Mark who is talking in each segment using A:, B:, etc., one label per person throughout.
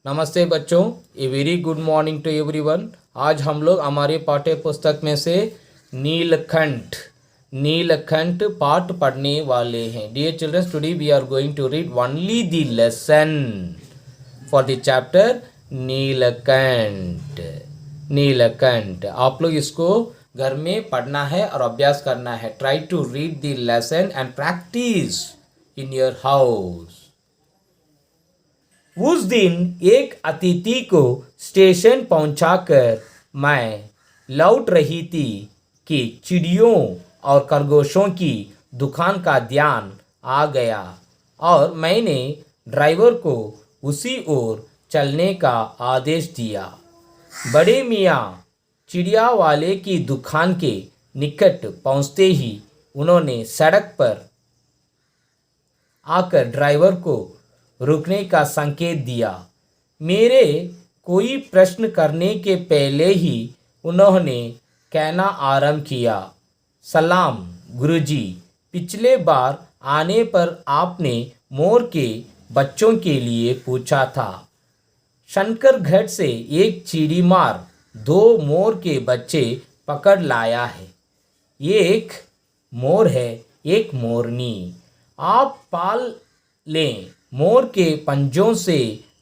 A: नमस्ते बच्चों, a very good morning to everyone. आज हम लोग हमारे पाठ्य पुस्तक में से नीलकंठ नीलकंठ पाठ पढ़ने वाले हैं। Dear children, today we are going to read only the lesson for the chapter Neelkanth. Neelkanth आप लोग इसको घर में पढ़ना है और अभ्यास करना है। Try to read the lesson and practise in your house. उस दिन एक अतिथि को स्टेशन पहुंचाकर मैं लौट रही थी कि चिड़ियों और खरगोशों की दुकान का ध्यान आ गया और मैंने ड्राइवर को उसी ओर चलने का आदेश दिया। बड़े मियाँ चिड़िया वाले की दुकान के निकट पहुंचते ही उन्होंने सड़क पर आकर ड्राइवर को रुकने का संकेत दिया। मेरे कोई प्रश्न करने के पहले ही उन्होंने कहना आरंभ किया, सलाम गुरुजी, पिछले बार आने पर आपने मोर के बच्चों के लिए पूछा था। शंकर घाट से एक चिड़ीमार 2 मोर के बच्चे पकड़ लाया है। एक मोर है, एक मोरनी। आप पाल लें। मोर के पंजों से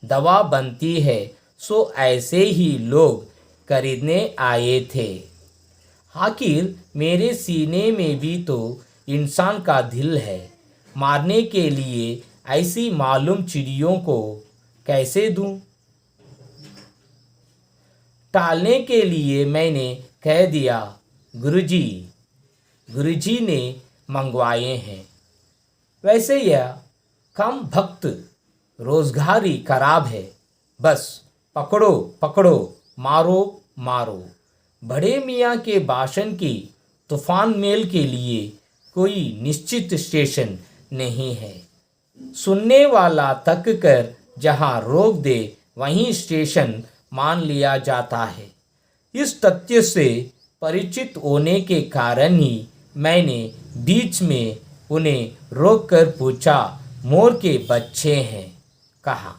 A: दवा बनती है, सो ऐसे ही लोग खरीदने आए थे। आखिर मेरे सीने में भी तो इंसान का दिल है। मारने के लिए ऐसी मालूम चिड़ियों को कैसे दूं? टालने के लिए मैंने कह दिया, गुरुजी। गुरुजी ने मंगवाए हैं। वैसे यह कम भक्त रोजगारी खराब है। बस पकड़ो पकड़ो, मारो मारो। बड़े मियाँ के भाषण की तूफान मेल के लिए कोई निश्चित स्टेशन नहीं है। सुनने वाला थक कर जहाँ रोक दे वहीं स्टेशन मान लिया जाता है। इस तथ्य से परिचित होने के कारण ही मैंने बीच में उन्हें रोक कर पूछा, मोर के बच्चे हैं कहा।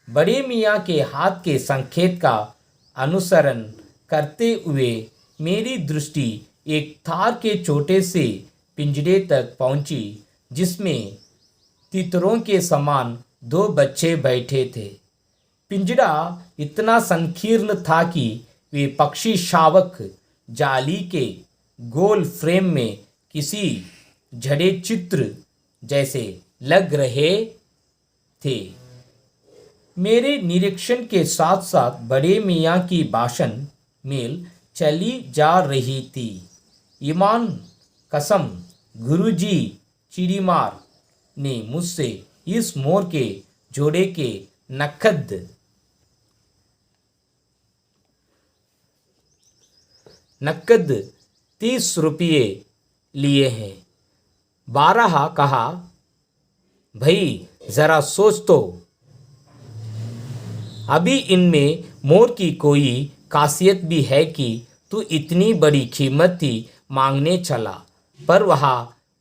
A: बड़े मियाँ के हाथ के संकेत का अनुसरण करते हुए मेरी दृष्टि एक तार के छोटे से पिंजरे तक पहुंची, जिसमें तितरों के समान 2 बच्चे बैठे थे। पिंजरा इतना संकीर्ण था कि वे पक्षी शावक जाली के गोल फ्रेम में किसी जड़े चित्र जैसे लग रहे थे। मेरे निरीक्षण के साथ साथ बड़े मियाँ की भाषण मेल चली जा रही थी। ईमान कसम, गुरुजी चिड़ीमार ने मुझसे इस मोर के जोड़े के नकद 30 रुपये लिए हैं। बारहा कहा, भाई जरा सोच तो, अभी इनमें मोर की कोई खासियत भी है कि तू इतनी बड़ी कीमत ही मांगने चला। पर वह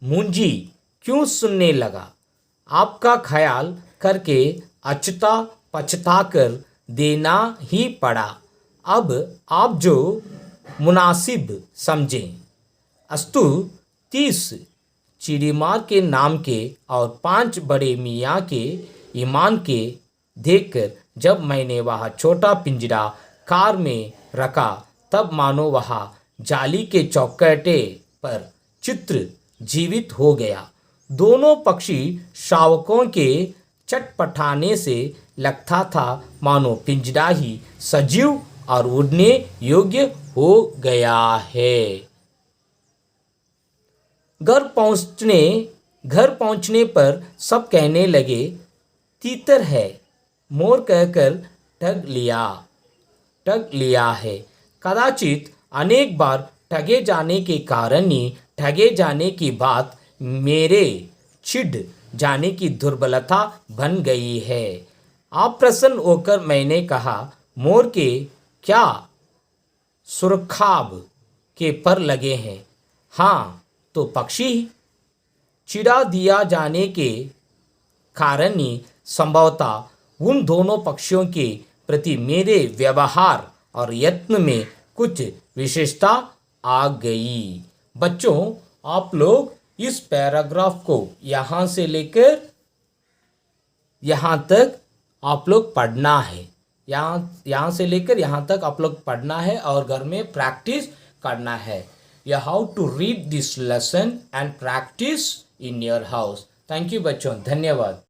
A: मुंजी क्यों सुनने लगा? आपका ख्याल करके अचता पछता कर देना ही पड़ा। अब आप जो मुनासिब समझें। अस्तु 30 चिड़ीमार के नाम के और 5 बड़े मियाँ के ईमान के देखकर जब मैंने वह छोटा पिंजरा कार में रखा, तब मानो वह जाली के चौखटे पर चित्र जीवित हो गया। दोनों पक्षी शावकों के चटपटाने से लगता था मानो पिंजरा ही सजीव और उड़ने योग्य हो गया है। घर पहुंचने पर सब कहने लगे, तीतर है। मोर कहकर ठग लिया है। कदाचित अनेक बार ठगे जाने के कारण ही ठगे जाने की बात मेरे छिड़ जाने की दुर्बलता बन गई है। आप प्रसन्न होकर मैंने कहा, मोर के क्या सुरखाब के पर लगे हैं? हाँ तो पक्षी चिढ़ा दिया जाने के कारण ही संभवतः उन दोनों पक्षियों के प्रति मेरे व्यवहार और यत्न में कुछ विशेषता आ गई। बच्चों, आप लोग इस पैराग्राफ को यहाँ से लेकर यहाँ तक आप लोग पढ़ना है। यहाँ से लेकर यहाँ तक आप लोग पढ़ना है और घर में प्रैक्टिस करना है। You have to read this lesson and practice in your house. Thank you बच्चों, धन्यवाद।